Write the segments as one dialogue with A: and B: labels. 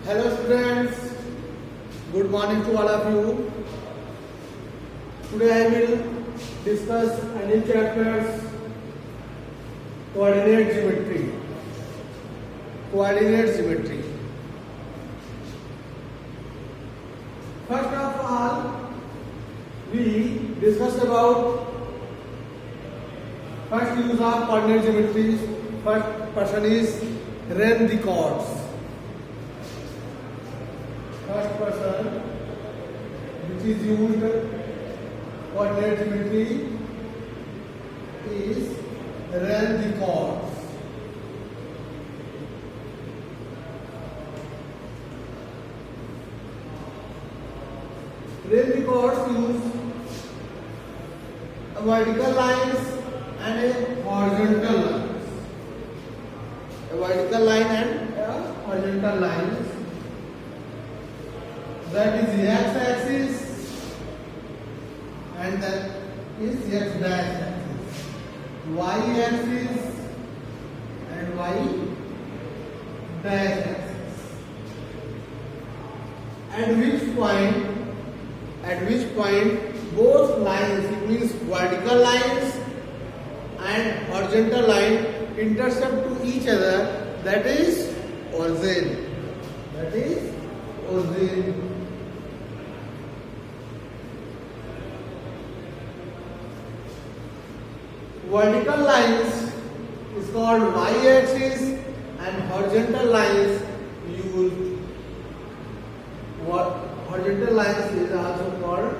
A: Hello students, good morning to all of you. Today I will discuss a new chapters, coordinate geometry. Coordinate geometry. First of all, we discussed about first use of coordinate geometry. First person is Ren the chords. First person which is used coordinate geometry is Ren the chords. Ren the chords use vertical lines and a horizontal lines. A vertical line and a horizontal lines. That is x-axis and that is x dash axis, y-axis and y dash axis. At which point both lines, it means vertical lines and horizontal line intercept to each other, that is origin. That is origin. Vertical lines is called y-axis and horizontal lines used. Horizontal lines is also called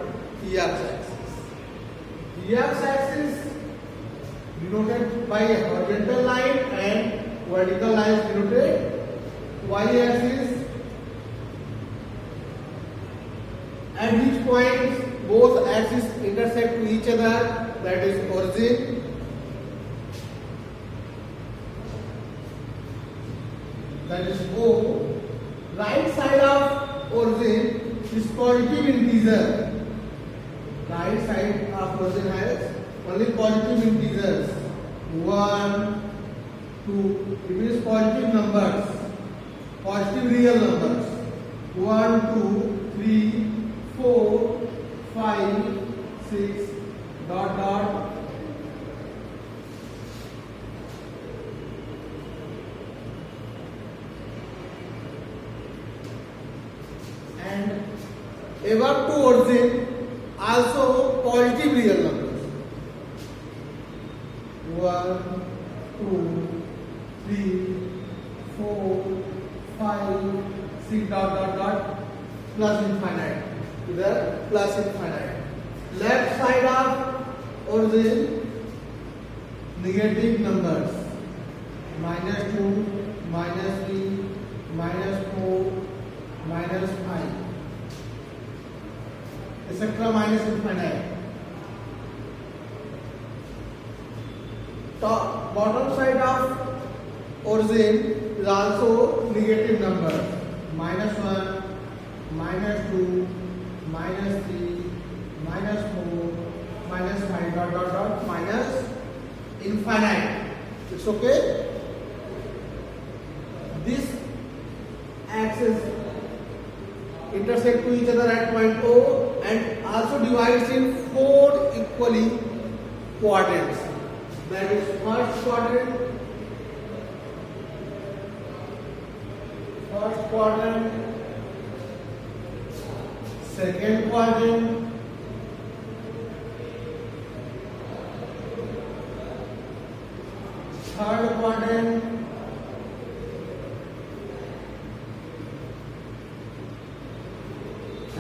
A: x-axis. X-axis denoted by a horizontal line and vertical lines denoted y-axis. At which point both axes intersect to each other, that is origin. That is O. Right side of origin is positive integer. Right side of origin has only positive integers. 1, 2. It means positive numbers. Positive real numbers. 1, 2, 3, 4, 5, 6, dot dot. And above to origin also positive real numbers. 1, 2, 3, 4, 5, 6, dot dot dot, plus infinite. Either plus infinite. Left side of origin negative numbers. -2, -3, -4, -5, etc. minus infinite. Top bottom side of origin is also negative numbers. -1, -2, -3, -4, -5, dot dot dot, minus infinite. It's okay. This axis intersect to each other at point O and also divides in 4 equally quadrants. That is first quadrant, second quadrant, third quadrant,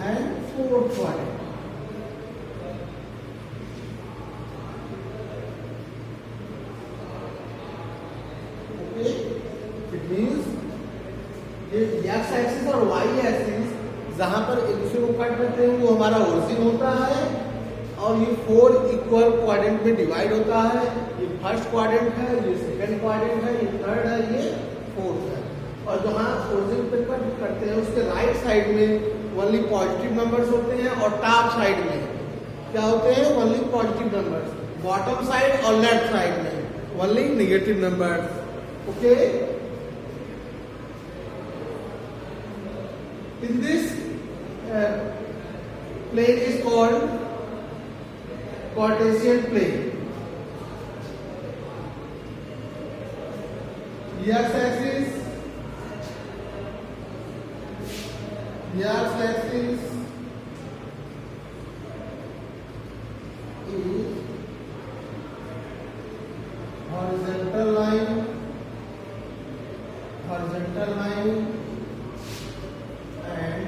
A: and fourth quadrant. Okay, it means x axis और y axis जहां पर एक दूसरे को cut करते हैं वो हमारा ओरिजिन होता है और ये 4 इक्वल क्वाड्रेंट में डिवाइड होता है. ये फर्स्ट क्वाड्रेंट है, ये सेकंड क्वाड्रेंट है, ये थर्ड है, ये फोर्थ है. और जहां ओरिजिन पे कट करते हैं उसके राइट साइड में ओनली पॉजिटिव नंबर्स होते हैं और टॉप साइड में क्या होते हैं? Only positive numbers. Bottom side और लेफ्ट साइड में only negative numbers. Okay, In this plane is called Cartesian plane. The x-axis is horizontal line, and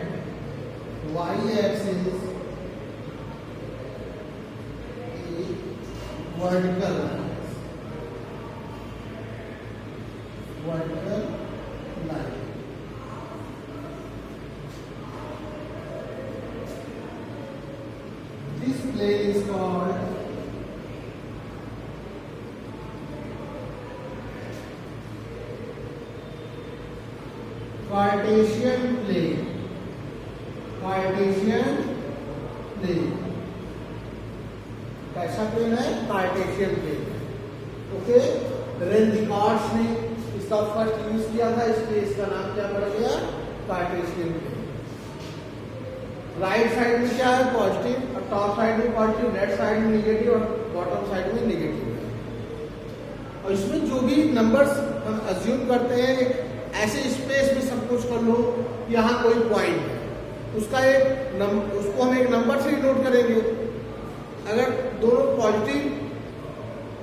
A: y-axis is vertical line. This plane is called Cartesian plane. कैसा plane है? Cartesian plane. Okay, Rene Descartes ने इसका first use किया था, इसलिए इसका नाम क्या पड़ गया? Cartesian plane. राइट साइड में क्या है? पॉजिटिव, और टॉप साइड में पॉजिटिव, लेफ्ट साइड में नेगेटिव और बॉटम साइड में नेगेटिव है. और इसमें जो भी नंबर्स हम अज्यूम करते हैं, ऐसे स्पेस में सब कुछ कर लो, यहाँ कोई पॉइंट है, उसका उसको हम एक नंबर से डिनोट करेंगे. अगर दोनों पॉजिटिव,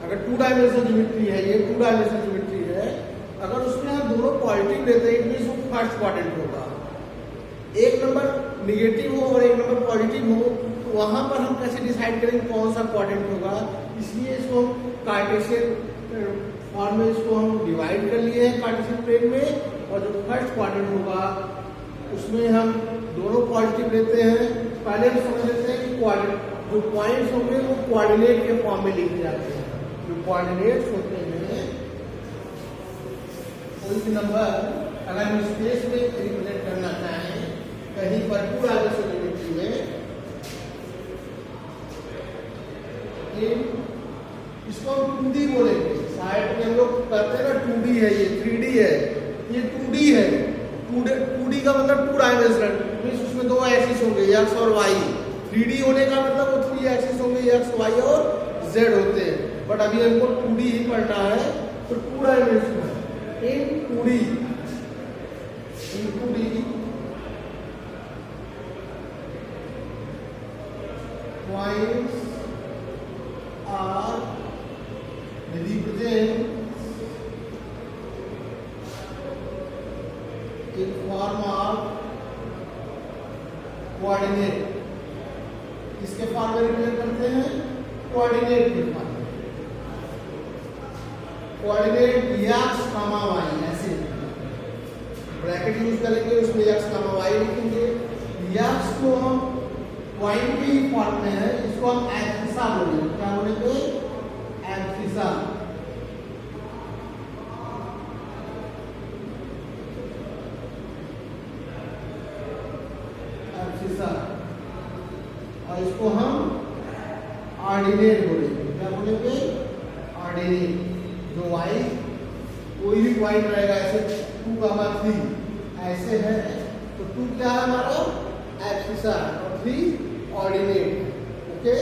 A: अगर 2 डायमेंशनल ज्योमेट्री है, ये 2 डायमेंशनल ज्योमेट्री है, अगर उसमें हम दोनों पॉजिटिव लेते हैं, इट मींस वो फर्स्ट क्वाड्रेंट होगा. एक नंबर निगेटिव हो और एक नंबर पॉजिटिव हो, तो वहां पर हम कैसे डिसाइड करेंगे कौन सा क्वाड्रेंट होगा? इसलिए इसको कार्टेशियन फॉर्म में इसको हम डिवाइड कर लिए हैं कार्टेशियन प्लेन में. और जो फर्स्ट क्वाड्रेंट होगा उसमें हम दोनों पॉजिटिव लेते हैं. पहले हम समझ लेते हैं कि जो पॉइंट्स होंगे वो कोऑर्डिनेट के फॉर्म में लिखे जाते हैं. जो कोऑर्डिनेट्स होते हैं, कोई भी नंबर अगर हम स्पेस में रिप्रेजेंट करना चाहें कहीं पर 2 डायमेंशनल ज्योमेट्री में, इसको हम 2D बोलेंगे. साइड में हम लोग कहते हैं ना 2D है, ये 3D है, ये 2D है. 2D का मतलब 2 डायमेंशनल, मींस उसमें 2 एक्सिस होंगे, एक्स और वाई. 3D होने का मतलब वो 3 एक्सिस होंगे, एक्स, वाई और जेड होते हैं. बट अभी हमको 2D ही पढ़ना है, तो 2 dimensional in 2D points are represented in form of coordinate. किसके फॉर्म में रिप्रेजेंट करते हैं? कोऑर्डिनेट के फॉर्म में. कोऑर्डिनेट x, y ऐसे ब्रैकेट यूज करेंगे, उसमें x, y लिखेंगे. x को हम पॉइंट के ही फॉर्म में है, इसको हम एब्सिसा बोलेंगे. क्या बोलेंगे? एब्सिसा. और इसको हम ऑर्डिनेट बोलेंगे. क्या बोलेंगे? ऑर्डिनेट. जो y कोई भी पॉइंट रहेगा, ऐसे 2, 3 ऐसे है, तो 2 क्या है हमारा? एब्सिसा, और 3 ऑर्डिनेट. ओके,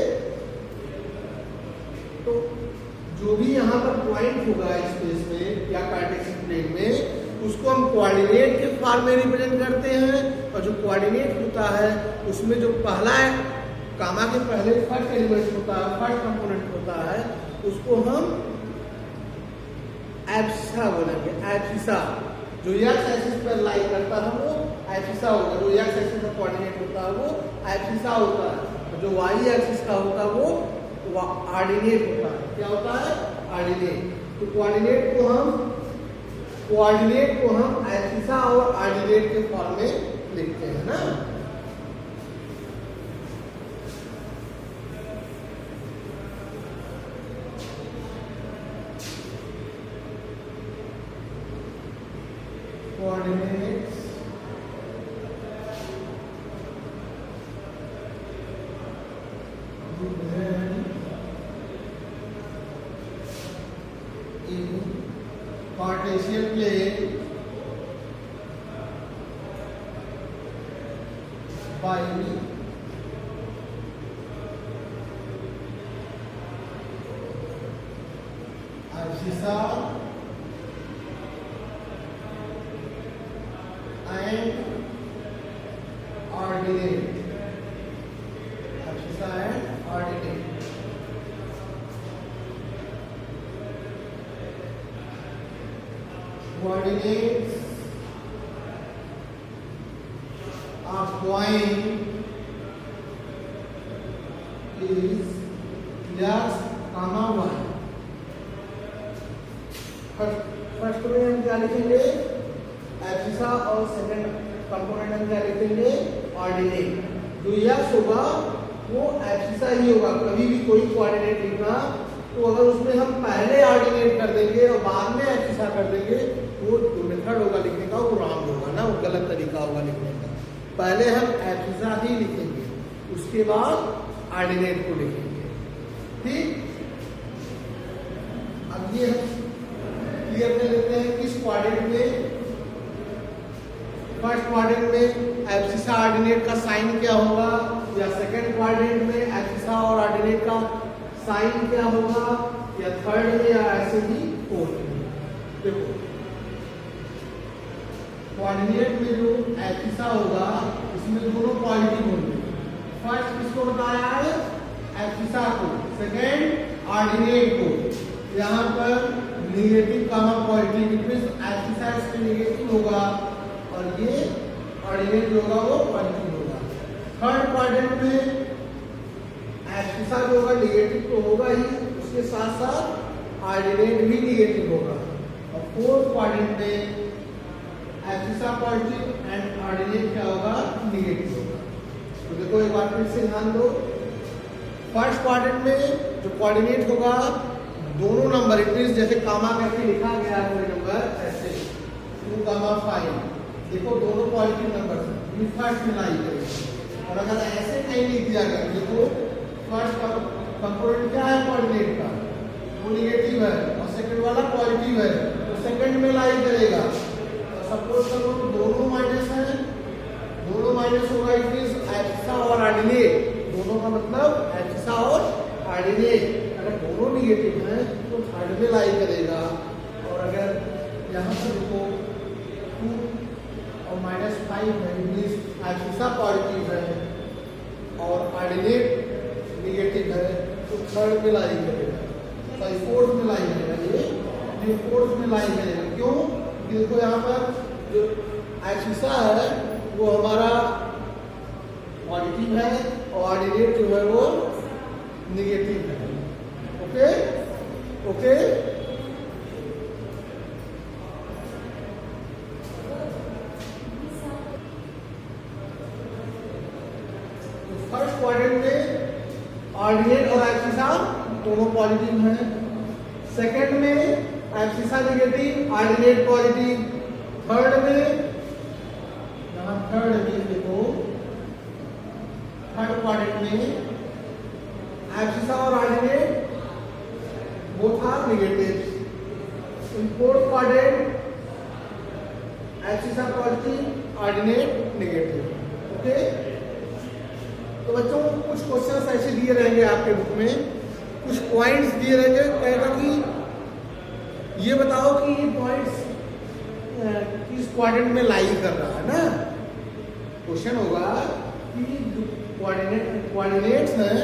A: तो जो भी यहाँ पर पॉइंट होगा स्पेस में या कार्टेशियन प्लेन में, उसको हम कोऑर्डिनेट के फॉर्म में रिप्रेजेंट करते हैं. और जो कोऑर्डिनेट होता है उसमें जो पहला कामा के पहले फर्स्ट एलिमेंट होता है, फर्स्ट कंपोनेंट होता है, उसको हम एब्सिसा बोलेंगे. एब्सिसा. जो एक्स एक्सिस पर लाई करता है वो एब्सिसा होगा. जो एक्स एक्सिस का कोऑर्डिनेट होता है वो एब्सिसा होता है. जो वाई एक्सिस का होता है वो ऑर्डिनेट होता है. क्या होता है? ऑर्डिनेट. तो कोऑर्डिनेट को हम एब्सिसा और ऑर्डिनेट के फॉर्म में लिखते हैं ना. Coordinates in Cartesian plane abscissa and ordinate, abscissa and ordinate. Coordinates of point is x, y। First में हम क्या लिखेंगे, एब्सिसा, और सेकंड कंपोनेंट हम क्या लिखेंगे, ऑर्डिनेट। जो x होगा वो एब्सिसा ही होगा। कभी भी कोई कोऑर्डिनेट लिखना तो अगर उसमें हम पहले ऑर्डिनेट कर देंगे और बाद में एब्सिसा कर देंगे, वो जो मेथड होगा लिखने का वो रॉन्ग होगा ना, वो गलत तरीका होगा लिखने का। पहले हम एब्सिसा ही लिखेंगे, उसके बाद ऑर्डिनेट को लिखेंगे। ठीक, अब ये हम क्लियर कर लेते हैं किस क्वाड्रेंट में। फर्स्ट क्वाड्रेंट में एब्सिसा ऑर्डिनेट का साइन क्या होगा, या सेकंड क्वाड्रेंट में एब्सिसा और ऑर्डिनेट का साइन क्या होगा, या थर्ड में, या ऐसे ही फोर्थ में। देखो कोऑर्डिनेट में जो एब्सिसा होगा इसमें दोनों पॉजिटिव होंगे। फर्स्ट किसको बताया है, एब्सिसा को, सेकंड ऑर्डिनेट को। यहाँ पर नेगेटिव कामा पॉजिटिव, एब्सिसा इसमें नेगेटिव होगा और ये ऑर्डिनेट जो होगा वो पॉजिटिव होगा। थर्ड क्वाड्रेंट में एब्सिसा जो होगा नेगेटिव तो होगा ही, उसके साथ साथ ऑर्डिनेट भी नेगेटिव होगा। और फोर्थ क्वाड्रेंट में एब्सिसा पॉजिटिव एंड ऑर्डिनेट क्या होगा, नेगेटिव होगा। तो देखो एक बार फिर से ध्यान दो, फर्स्ट क्वाड्रेंट में जो कोऑर्डिनेट होगा दोनों नंबर, इट मींस जैसे कामा करके लिखा गया है कोई नंबर ऐसे 2, 5, देखो दोनों पॉजिटिव नंबर है, फर्स्ट में लाई करेगा। और अगर ऐसे कहीं लिख दिया गया, देखो फर्स्ट कंपोनेंट क्या है कोऑर्डिनेट का, वो नेगेटिव है और सेकंड वाला पॉजिटिव है, तो सेकंड में लाई करेगा। तो सपोज करो दोनों माइनस है, दोनों माइनस होगा, इट मींस एब्सिसा और ऑर्डिनेट, दोनों का मतलब एब्सिसा और ऑर्डिनेट। अगर दोनों नेगेटिव हैं तो थर्ड में लाई करेगा। और अगर यहाँ पर देखो 2 और -5 है, इट मींस एब्सिसा पॉजिटिव है और ऑर्डिनेट नेगेटिव है, तो थर्ड में लाई करेगा, सॉरी फोर्थ में लाई करेगा। ये फोर्थ में लाई करेगा, क्यों? क्योंकि देखो यहाँ पर जो एब्सिसा है वो हमारा पॉजिटिव है और ऑर्डिनेट जो है वो नेगेटिव है। ओके ओके, तो फर्स्ट क्वाड्रेंट में ऑर्डिनेट और एब्सिसा दोनों पॉजिटिव हैं। सेकंड में abscissa negative, ordinate positive. Third में, यहाँ थर्ड में देखो, थर्ड क्वाड्रेंट में एब्सिसा और ordinate both are negative. In fourth quadrant abscissa positive, ordinate negative. Okay, तो बच्चों कुछ क्वेश्चंस ऐसे दिए रहेंगे आपके बुक में, कुछ पॉइंट्स दिए रहेंगे, कहेगा कि ये बताओ कि ये पॉइंट्स किस क्वाड्रेंट में लाई कर रहा है ना। क्वेश्चन होगा कि कोऑर्डिनेट्स हैं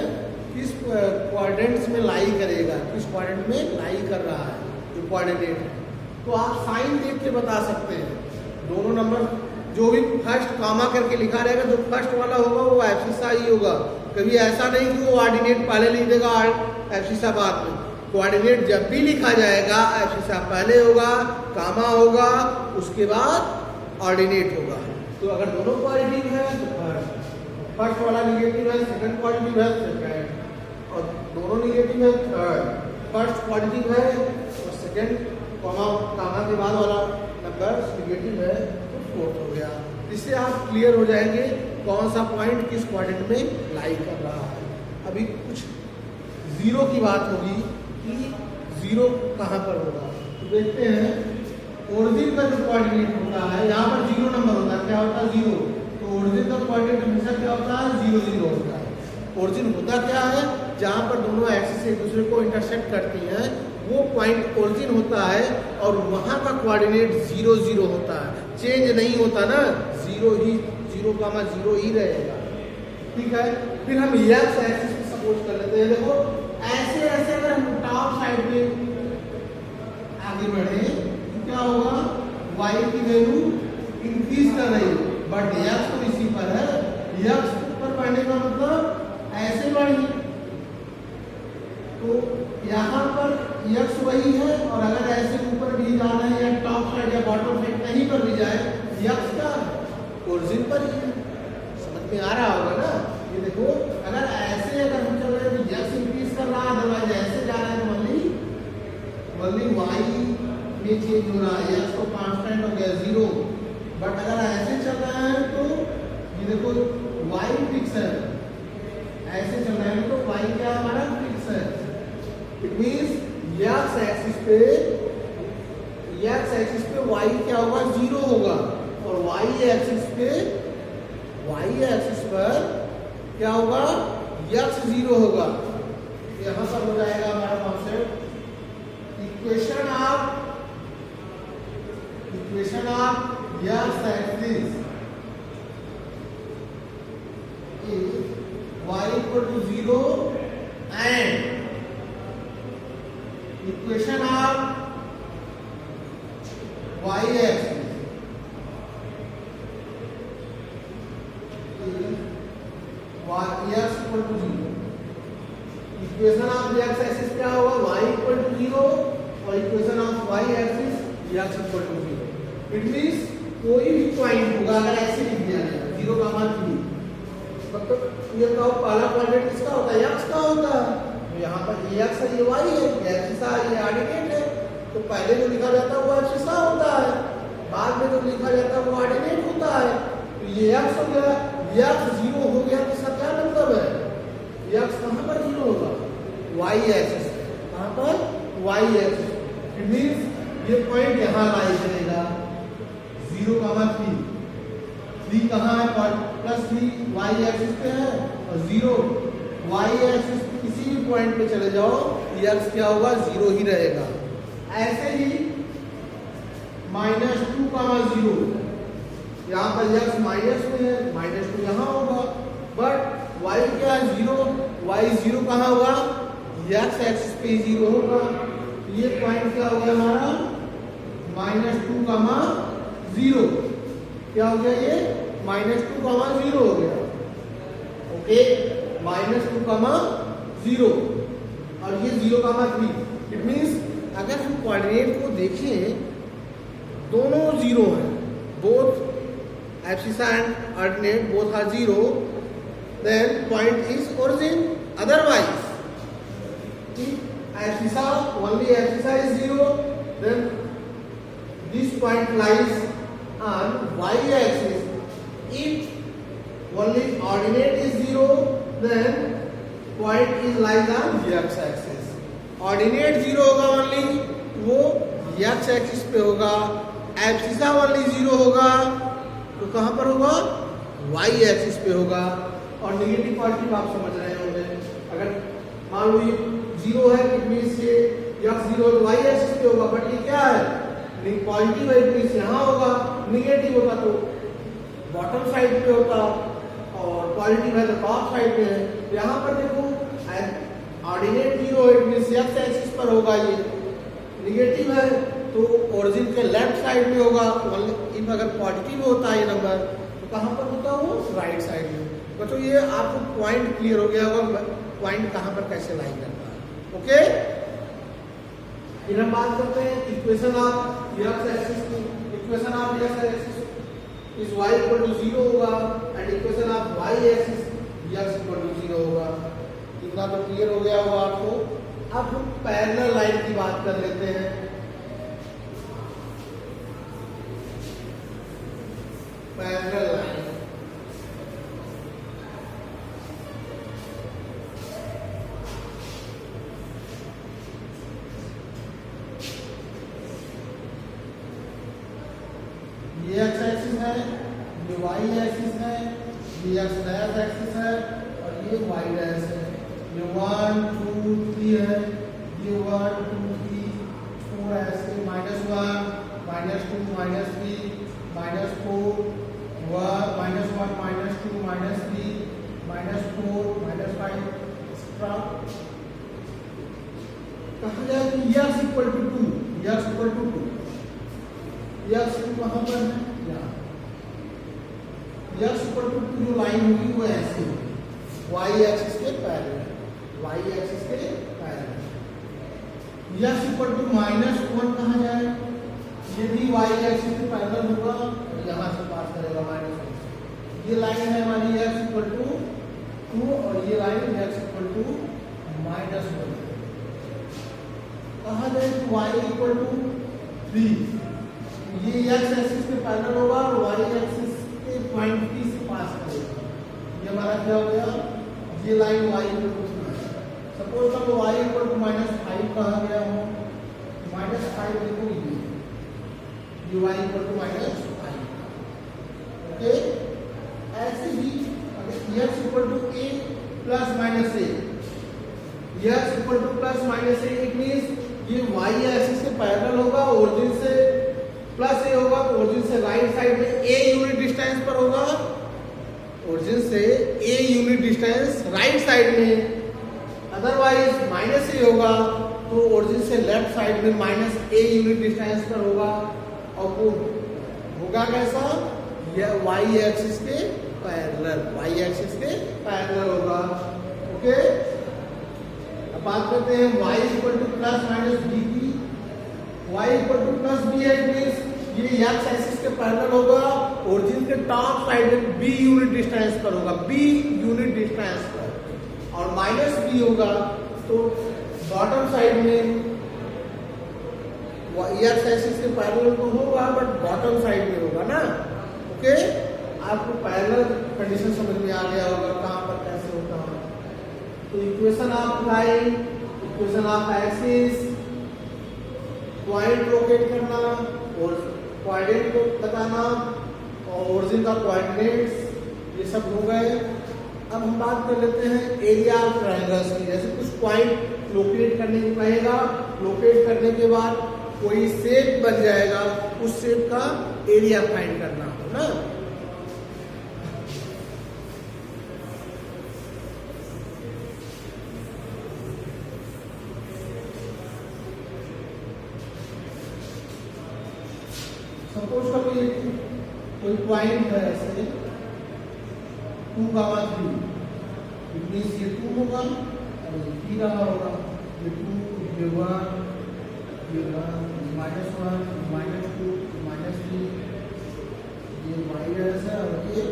A: किस क्वाड्रेंट्स में लाई करेगा, किस क्वाड्रेंट में लाई कर रहा है जो कोऑर्डिनेट है। तो आप साइन देख के बता सकते हैं। दोनों नंबर जो भी फर्स्ट कामा करके लिखा रहेगा, जो फर्स्ट वाला होगा वो एब्सिसा ही होगा। कभी ऐसा नहीं कि वो ऑर्डिनेट पहले लिख देगा एब्सिसा बाद में। कोऑर्डिनेट जब भी लिखा जाएगा एब्सिसा पहले होगा, कामा होगा, उसके बाद ऑर्डिनेट होगा। तो अगर दोनों पॉजिटिव है तो फर्स्ट वाला निगेटिव है, सेकंड पॉजिटिव है सेकंड, और दोनों निगेटिव है थर्ड। फर्स्ट पॉजिटिव है और सेकंड कामा के बाद वाला नंबर निगेटिव है तो फोर्थ हो गया। इससे आप क्लियर हो जाएंगे कौन सा पॉइंट किस क्वाड्रेंट में लाई कर रहा है। अभी कुछ जीरो की बात होगी कि जीरो कहाँ पर होगा, तो देखते हैं। ओरिजिन का जो कोऑर्डिनेट होता है, यहाँ पर जीरो नंबर होता है, क्या होता है जीरो, तो ओरिजिन का कोऑर्डिनेट हमेशा क्या होता है 0 0 होता है। ओरिजिन होता क्या है, जहाँ पर दोनों एक्सिस एक दूसरे को इंटरसेक्ट करती हैं वो पॉइंट ओरिजिन होता है और वहां का कोऑर्डिनेट 0 0 होता है, चेंज नहीं होता ना, 0 ही 0,0 ही रहेगा। ठीक है, फिर हम एक्स एक्सिस पे सपोज कर लेते हैं। देखो ऐसे ऐसे अगर हम टॉप साइड में आगे बढ़े तो क्या होगा, y की वैल्यू इंक्रीज कर रही है, बट x तो इसी पर है, x पर बढ़ने का मतलब ऐसे बढ़ी, तो यहाँ पर x वही है, और अगर ऐसे ऊपर भी जाना है या टॉप साइड या बॉटम साइड कहीं पर भी जाए, x का ओरिजिन पर ही है। समझ में आ रहा होगा ना। ये देखो अगर ऐसे अगर हम चल रहे हैं तो x इंक्रीज कर रहा है, अदरवाइज ऐसे जा रहे हैं तो वनली y में चेंज हो रहा है, x तो कांस्टेंट हो गया 0, बट अगर ऐसे चल रहा है तो ये देखो y फिक्स है, ऐसे चल रहा है तो y क्या हमारा फिक्स है। इट मींस x एक्सिस पे y क्या होगा, 0 होगा, और y एक्सिस पर क्या होगा, x 0 होगा। यहां पर हो जाएगा हमारा concept equation of x axis is y equal to 0 and equation of y axis is x equal to 0। Equation of x axis क्या होगा, y equal to 0, और equation of y axis x equal to 0। It means कोई भी point होगा अगर ऐसे लिख दिया जाए 0,3, मतलब ये का पहला क्वाड्रेंट किसका होता है, x का होता है, तो यहाँ पर ये x है, ये y है, ये एक्सिस है, ये ऑर्डिनेट है, तो पहले जो लिखा जाता है वो एक्सिस होता है, बाद में जो लिखा जाता है वो ऑर्डिनेट होता है। तो ये x हो गया, x 0 हो गया तो इसका क्या मतलब है, x कहाँ पर 0 होगा, y एक्सिस, कहाँ पर y एक्सिस। इट मींस ये पॉइंट यहाँ लाई करेगा 0,3, 3 कहाँ है, +3 y एक्सिस पे है, और 0 y एक्सिस पे किसी भी पॉइंट पे चले जाओ x क्या होगा, 0 ही रहेगा। ऐसे ही -2,0, यहाँ पर x माइनस में है, -2 यहाँ होगा, बट y क्या है, 0, y 0 कहाँ होगा, x एक्सिस पे 0 होगा। ये पॉइंट क्या हो गया हमारा, -2,0, क्या हो गया ये, -2,0 हो गया। ओके, -2,0 और ये 0,3। इट मींस अगर हम कोऑर्डिनेट को देखें दोनों 0 हैं, both abscissa and ordinate both are 0, then point is origin. Otherwise abscissa only abscissa is 0, then this point lies on y axis. If only ordinate is 0, then point is lies on x axis. Ordinate 0 होगा only, वो x axis पे होगा, abscissa only 0 होगा, तो कहाँ पर होगा, y axis पे होगा। और नेगेटिव पॉजिटिव आप समझ रहे होंगे, अगर मान लो ये 0 है, इट मींस ये x 0 तो y axis पे होगा, बट ये क्या है, पॉजिटिव है, इट यहाँ होगा, निगेटिव होता तो बॉटम साइड पे होता, और पॉजिटिव है तो टॉप साइड पे है। यहाँ पर देखो ऑर्डिनेट 0 है, इट मींस x एक्सिस पर होगा, ये निगेटिव है तो ओरिजिन के लेफ्ट साइड में होगा। इफ अगर पॉजिटिव होता है ये नंबर तो कहाँ पर होता है, वो राइट साइड में। बच्चों ये आपको पॉइंट क्लियर हो गया होगा, पॉइंट कहाँ पर कैसे लाई करता है। ओके, फिर हम बात करते हैं इक्वेशन ऑफ x एक्सिस की। Equation of x axis is y equal to 0 होगा, and equation of y axis x equal to 0 होगा। इतना तो क्लियर हो गया होगा आपको। अब हम पैरेलल लाइन की बात कर लेते हैं। पैरेलल लाइन, ये x एक्सिस है, ये y एक्सिस है, ये x डैश एक्सिस है, और ये y डैश है। ये 1 2 3 है, ये 1 2 3 -4 -5 एक्सेट्रा। कहा जाए कि x equal to 2, x equal to 2, x कहाँ पर है यहाँ, x इक्वल टू 2 जो लाइन होगी वो ऐसी होगी, y एक्सिस के पैरेलल, y एक्सिस के पैरेलल। x इक्वल टू -1 कहा जाए, ये भी y एक्सिस के पैरेलल होगा, यहाँ से पास करेगा -1। ये लाइन है हमारी x इक्वल टू 2 और ये लाइन x इक्वल टू -1। कहा जाए कि y इक्वल टू 3, ये x एक्सिस के पैरेलल होगा और y एक्सिस के पॉइंट P से पास करेगा। ये हमारा क्या हो गया, ये line y equal to 3। Suppose करो y इक्वल टू -5 कहा गया हो, -5 देखो ये y इक्वल टू -5। ओके, ऐसे ही अगर x equal to a plus minus a, x equal to plus minus a, it means ये y एक्सिस के पैरेलल होगा, ओरिजिन से प्लस a होगा, तो ओरिजिन से राइट साइड में a यूनिट डिस्टेंस पर होगा, ओरिजिन से a unit distance right side में, अदरवाइज -a होगा तो ओरिजिन से लेफ्ट साइड में -a यूनिट डिस्टेंस पर होगा। और वो होगा कैसा, यह y एक्सिस के पैरेलल, y एक्सिस के पैरेलल होगा। ओके, अब बात करते हैं y equal to plus minus B की। y equal to plus B है, मींस ये x एक्सिस के पैरेलल होगा, ओरिजिन के टॉप साइड में b यूनिट डिस्टेंस पर होगा, b यूनिट डिस्टेंस पर, और माइनस b होगा तो बॉटम साइड में x एक्सिस के पैरेलल तो होगा बट बॉटम साइड में होगा ना। ओके, आपको पैरेलल कंडीशन समझ में आ गया होगा कहां पर कैसे होता है। तो equation of line, equation of axis, point locate करना और कोऑर्डिनेट को बताना और ओरिजिन का कोऑर्डिनेट्स, ये सब हो गए। अब हम बात कर लेते हैं एरिया ऑफ ट्रायंगल्स की। जैसे कुछ पॉइंट लोकेट करने को कहेगा, लोकेट करने के बाद कोई शेप बन जाएगा, उस शेप का एरिया फाइंड करना हो ना। सपोज कभी कोई पॉइंट है ऐसे 2,3, इट मींस ये 2 होगा और ये 3 रहा होगा, ये 2, ये 1, ये -1, -1, -2, -3, ये माइनस है और ये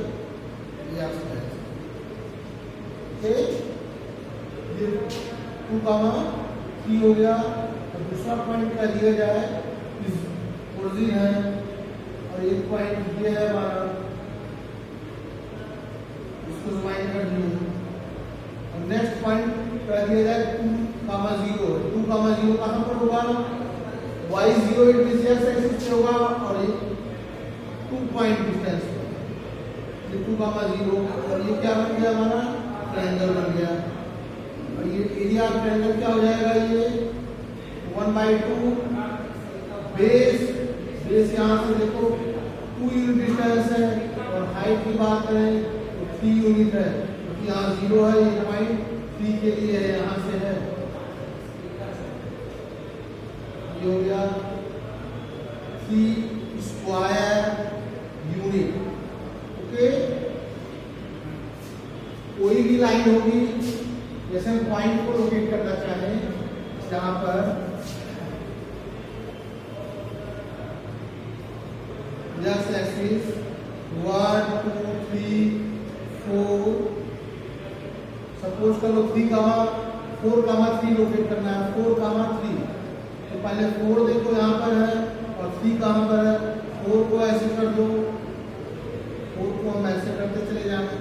A: x है। ओके, ये 2,3 हो गया। और दूसरा पॉइंट क्या दिया जाए, ओरिजिन है और एक पॉइंट ये है हमारा, इसको ज्वाइन कर दिए। और नेक्स्ट पॉइंट क्या दिया जाए, 2,0 है। 2,0 कहां पर होगा, y0 it means x axis पे होगा और ये 2 पॉइंट डिस्टेंस पे, ये 2,0 और ये क्या बन गया हमारा, ट्रायंगल बन गया। और ये एरिया ऑफ ट्रायंगल क्या हो जाएगा, ये 1/2 बेस, बेस यहाँ से देखो 2 यूनिट डिस्टेंस है और हाइट की बात करें तो 3 यूनिट है, क्योंकि यहाँ 0 है, ये पॉइंट 3 के लिए है, यहाँ से है, ये हो गया 3 स्क्वायर यूनिट। ओके, कोई भी लाइन होगी, जैसे हम पॉइंट को लोकेट करना चाहें जहां पर x एक्सिस 1, 2, 3, 4, सपोज करो 4,3 लोकेट करना है, 4,3। तो पहले 4 देखो यहाँ पर है और 3 कहाँ पर है, 4 को ऐसे कर दो, 4 को हम ऐसे करते चले जाएंगे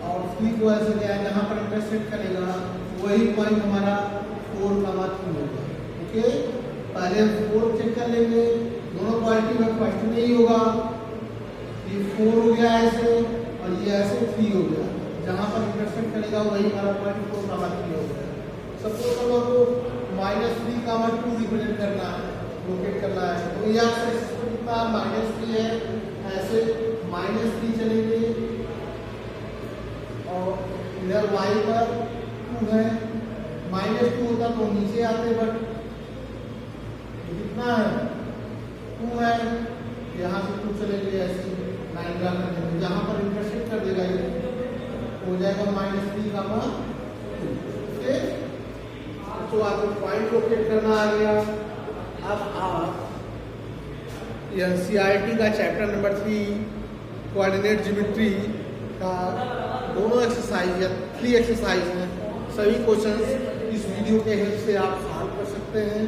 A: और 3 को ऐसे जाए, जहाँ पर इंटरसेक्ट करेगा वही पॉइंट हमारा 4,3 होगा। ओके, पहले हम 4 चेक कर लेंगे, दोनों क्वालिटी में फर्स्ट में ही होगा, ये 4 हो गया ऐसे और ये ऐसे 3 हो गया, जहाँ पर इंटरसेक्ट करेगा वही हमारा पॉइंट 4,3 हो गया। सपोज करो तो -3,2 रिप्रेजेंट करना है, लोकेट करना है, तो ये आपसे कितना -3 है, ऐसे -3 चलेंगे और इधर y पर 2 है, -2 होता तो नीचे आते, बट कितना है 2 है, यहाँ से 2 चले गए, ऐसे लाइन ड्रा कर देंगे, जहाँ पर इंटरसेक्ट कर देगा ये हो जाएगा -3, ओके। तो आपको पॉइंट लोकेट करना आ गया। अब आप एनसीईआरटी का चैप्टर नंबर 3 कोऑर्डिनेट ज्योमेट्री का दोनों एक्सरसाइज या 3 एक्सरसाइज हैं, सभी क्वेश्चंस इस वीडियो के हेल्प से आप सॉल्व कर सकते हैं।